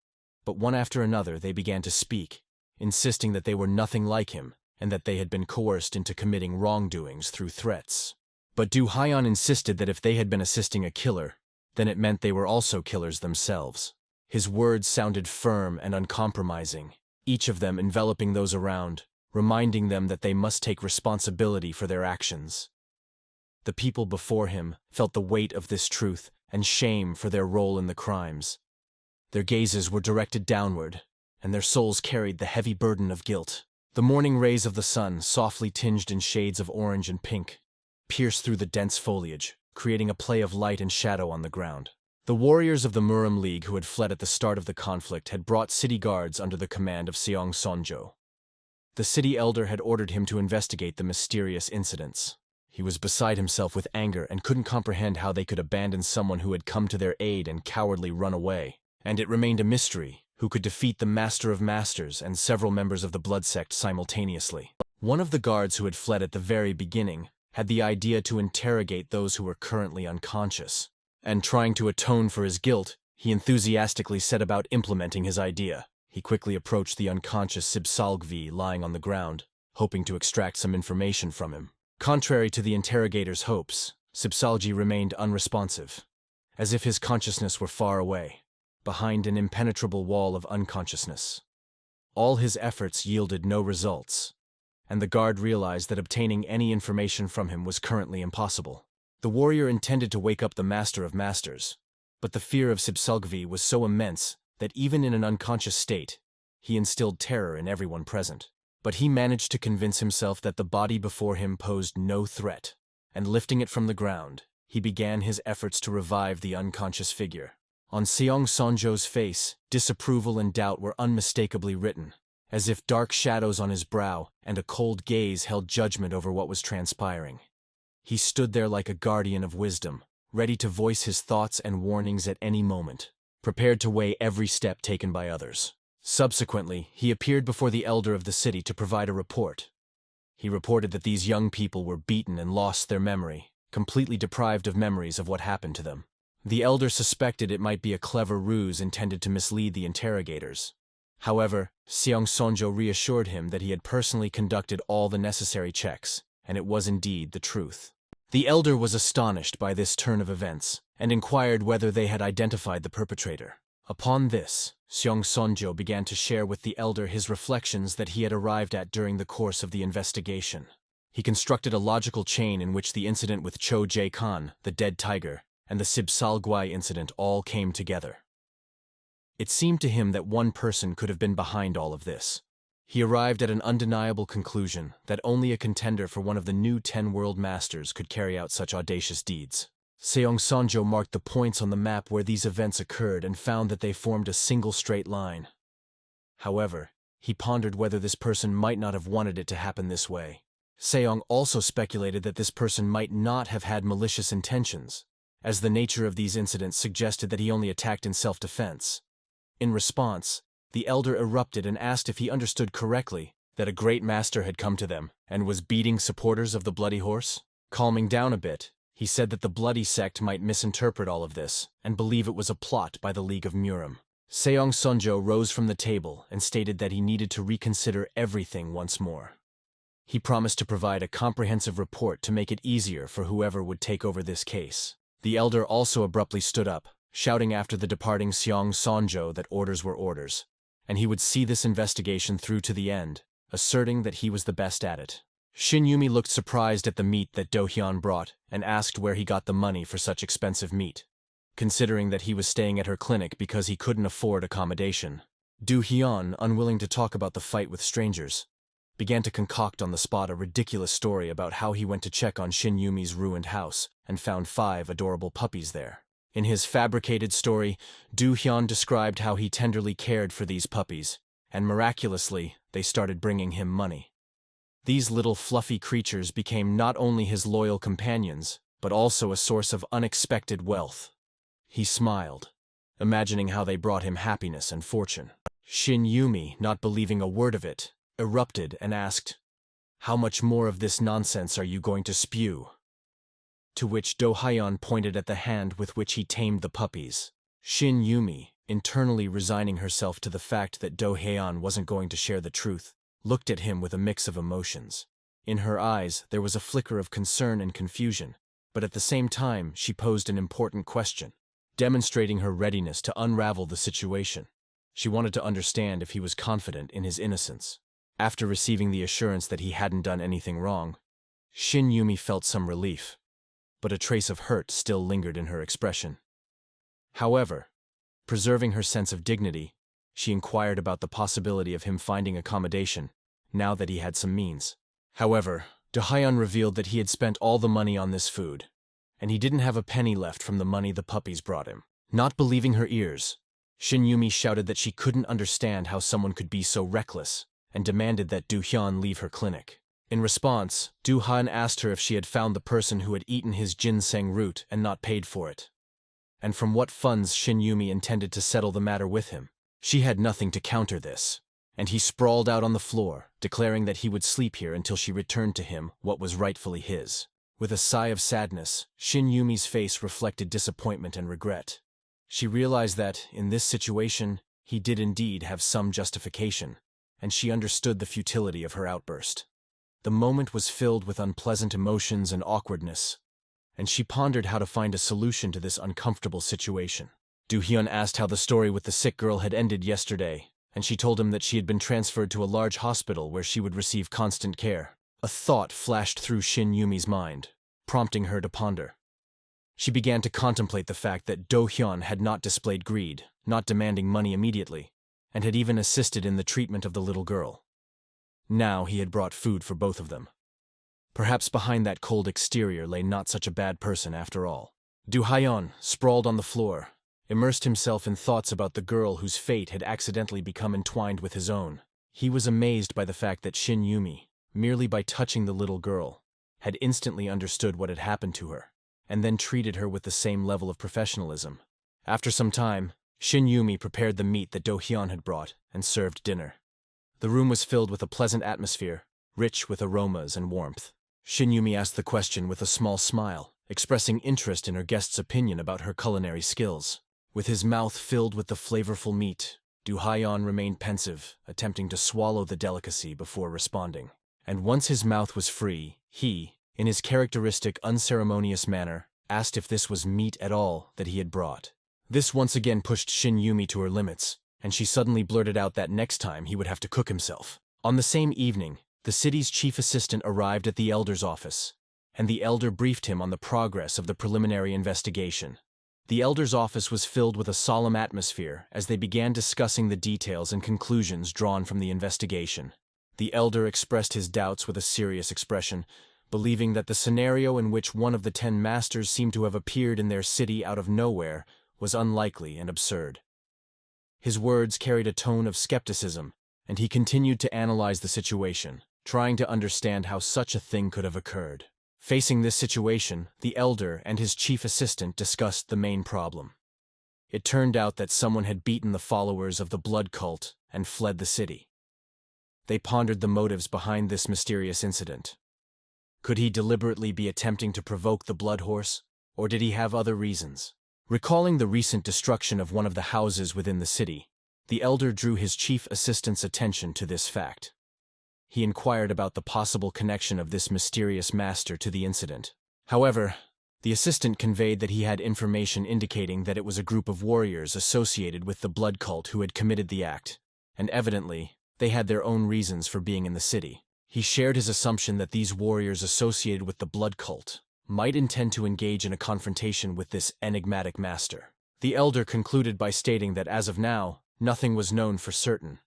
but one after another they began to speak, insisting that they were nothing like him and that they had been coerced into committing wrongdoings through threats. But Du Hyun insisted that if they had been assisting a killer, then it meant they were also killers themselves. His words sounded firm and uncompromising, each of them enveloping those around, reminding them that they must take responsibility for their actions. The people before him felt the weight of this truth and shame for their role in the crimes. Their gazes were directed downward, and their souls carried the heavy burden of guilt. The morning rays of the sun, softly tinged in shades of orange and pink, pierced through the dense foliage, creating a play of light and shadow on the ground. The warriors of the Muram League who had fled at the start of the conflict had brought city guards under the command of Seong Sonjo. The city elder had ordered him to investigate the mysterious incidents. He was beside himself with anger and couldn't comprehend how they could abandon someone who had come to their aid and cowardly run away. And it remained a mystery who could defeat the Master of Masters and several members of the Blood Sect simultaneously. One of the guards who had fled at the very beginning had the idea to interrogate those who were currently unconscious. And trying to atone for his guilt, he enthusiastically set about implementing his idea. He quickly approached the unconscious Sibsalgvi lying on the ground, hoping to extract some information from him. Contrary to the interrogator's hopes, Sibsalgi remained unresponsive, as if his consciousness were far away, behind an impenetrable wall of unconsciousness. All his efforts yielded no results, and the guard realized that obtaining any information from him was currently impossible. The warrior intended to wake up the Master of Masters, but the fear of Sipsalgvi was so immense that even in an unconscious state, he instilled terror in everyone present. But he managed to convince himself that the body before him posed no threat, and lifting it from the ground, he began his efforts to revive the unconscious figure. On Seong Sonjo's face, disapproval and doubt were unmistakably written, as if dark shadows on his brow and a cold gaze held judgment over what was transpiring. He stood there like a guardian of wisdom, ready to voice his thoughts and warnings at any moment, prepared to weigh every step taken by others. Subsequently, he appeared before the elder of the city to provide a report. He reported that these young people were beaten and lost their memory, completely deprived of memories of what happened to them. The elder suspected it might be a clever ruse intended to mislead the interrogators. However, Seong Sonjo reassured him that he had personally conducted all the necessary checks, and it was indeed the truth. The elder was astonished by this turn of events, and inquired whether they had identified the perpetrator. Upon this, Seong Sonjo began to share with the elder his reflections that he had arrived at during the course of the investigation. He constructed a logical chain in which the incident with Cho Jae-kan, the dead tiger, and the Sibsalgwai incident all came together. It seemed to him that one person could have been behind all of this. He arrived at an undeniable conclusion that only a contender for one of the new 10 world masters could carry out such audacious deeds. Seong Sonjo marked the points on the map where these events occurred and found that they formed a single straight line. However, he pondered whether this person might not have wanted it to happen this way. Seong also speculated that this person might not have had malicious intentions, as the nature of these incidents suggested that he only attacked in self-defense. In response, the elder erupted and asked if he understood correctly that a great master had come to them and was beating supporters of the Bloody Horse. Calming down a bit, he said that the Bloody Sect might misinterpret all of this and believe it was a plot by the League of Murim. Seong Sonjo rose from the table and stated that he needed to reconsider everything once more. He promised to provide a comprehensive report to make it easier for whoever would take over this case. The elder also abruptly stood up, shouting after the departing Seong Sonjo that orders were orders, and he would see this investigation through to the end, asserting that he was the best at it. Shin Yumi looked surprised at the meat that Do Hyun brought and asked where he got the money for such expensive meat, considering that he was staying at her clinic because he couldn't afford accommodation. Do Hyun, unwilling to talk about the fight with strangers, began to concoct on the spot a ridiculous story about how he went to check on Shin Yumi's ruined house and found 5 adorable puppies there. In his fabricated story, Do Hyun described how he tenderly cared for these puppies, and miraculously, they started bringing him money. These little fluffy creatures became not only his loyal companions, but also a source of unexpected wealth. He smiled, imagining how they brought him happiness and fortune. Shin Yumi, not believing a word of it, erupted and asked, "How much more of this nonsense are you going to spew?" To which Do Hyun pointed at the hand with which he tamed the puppies. Shin Yumi, internally resigning herself to the fact that Do Hyun wasn't going to share the truth, looked at him with a mix of emotions. In her eyes, there was a flicker of concern and confusion, but at the same time, she posed an important question, demonstrating her readiness to unravel the situation. She wanted to understand if he was confident in his innocence. After receiving the assurance that he hadn't done anything wrong, Shin Yumi felt some relief, but a trace of hurt still lingered in her expression. However, preserving her sense of dignity, she inquired about the possibility of him finding accommodation, now that he had some means. However, Do Hyun revealed that he had spent all the money on this food, and he didn't have a penny left from the money the puppies brought him. Not believing her ears, Shin Yumi shouted that she couldn't understand how someone could be so reckless, and demanded that Do Hyun leave her clinic. In response, Do Hyun asked her if she had found the person who had eaten his ginseng root and not paid for it, and from what funds Shin Yumi intended to settle the matter with him. She had nothing to counter this, and he sprawled out on the floor, declaring that he would sleep here until she returned to him what was rightfully his. With a sigh of sadness, Shin Yumi's face reflected disappointment and regret. She realized that, in this situation, he did indeed have some justification, and she understood the futility of her outburst. The moment was filled with unpleasant emotions and awkwardness, and she pondered how to find a solution to this uncomfortable situation. Do Hyun asked how the story with the sick girl had ended yesterday, and she told him that she had been transferred to a large hospital where she would receive constant care. A thought flashed through Shin Yumi's mind, prompting her to ponder. She began to contemplate the fact that Do Hyun had not displayed greed, not demanding money immediately, and had even assisted in the treatment of the little girl. Now he had brought food for both of them. Perhaps behind that cold exterior lay not such a bad person after all. Do Hyun, sprawled on the floor, immersed himself in thoughts about the girl whose fate had accidentally become entwined with his own. He was amazed by the fact that Shin Yumi, merely by touching the little girl, had instantly understood what had happened to her, and then treated her with the same level of professionalism. After some time, Shin Yumi prepared the meat that Do Hyun had brought and served dinner. The room was filled with a pleasant atmosphere, rich with aromas and warmth. Shin Yumi asked the question with a small smile, expressing interest in her guest's opinion about her culinary skills. With his mouth filled with the flavorful meat, Do Hyun remained pensive, attempting to swallow the delicacy before responding. And once his mouth was free, he, in his characteristic unceremonious manner, asked if this was meat at all that he had brought. This once again pushed Shin Yumi to her limits, and she suddenly blurted out that next time he would have to cook himself. On the same evening, the city's chief assistant arrived at the elder's office, and the elder briefed him on the progress of the preliminary investigation. The elder's office was filled with a solemn atmosphere as they began discussing the details and conclusions drawn from the investigation. The elder expressed his doubts with a serious expression, believing that the scenario in which one of the 10 masters seemed to have appeared in their city out of nowhere was unlikely and absurd. His words carried a tone of skepticism, and he continued to analyze the situation, trying to understand how such a thing could have occurred. Facing this situation, the elder and his chief assistant discussed the main problem. It turned out that someone had beaten the followers of the blood cult and fled the city. They pondered the motives behind this mysterious incident. Could he deliberately be attempting to provoke the blood horse, or did he have other reasons? Recalling the recent destruction of one of the houses within the city, the elder drew his chief assistant's attention to this fact. He inquired about the possible connection of this mysterious master to the incident. However, the assistant conveyed that he had information indicating that it was a group of warriors associated with the blood cult who had committed the act, and evidently, they had their own reasons for being in the city. He shared his assumption that these warriors associated with the blood cult might intend to engage in a confrontation with this enigmatic master. The elder concluded by stating that as of now, nothing was known for certain,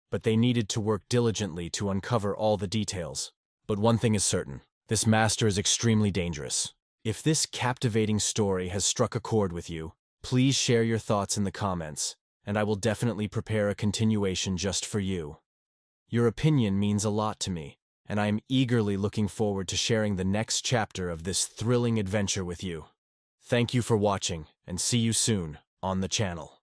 but they needed to work diligently to uncover all the details. But one thing is certain, this master is extremely dangerous. If this captivating story has struck a chord with you, please share your thoughts in the comments, and I will definitely prepare a continuation just for you. Your opinion means a lot to me, and I am eagerly looking forward to sharing the next chapter of this thrilling adventure with you. Thank you for watching, and see you soon on the channel.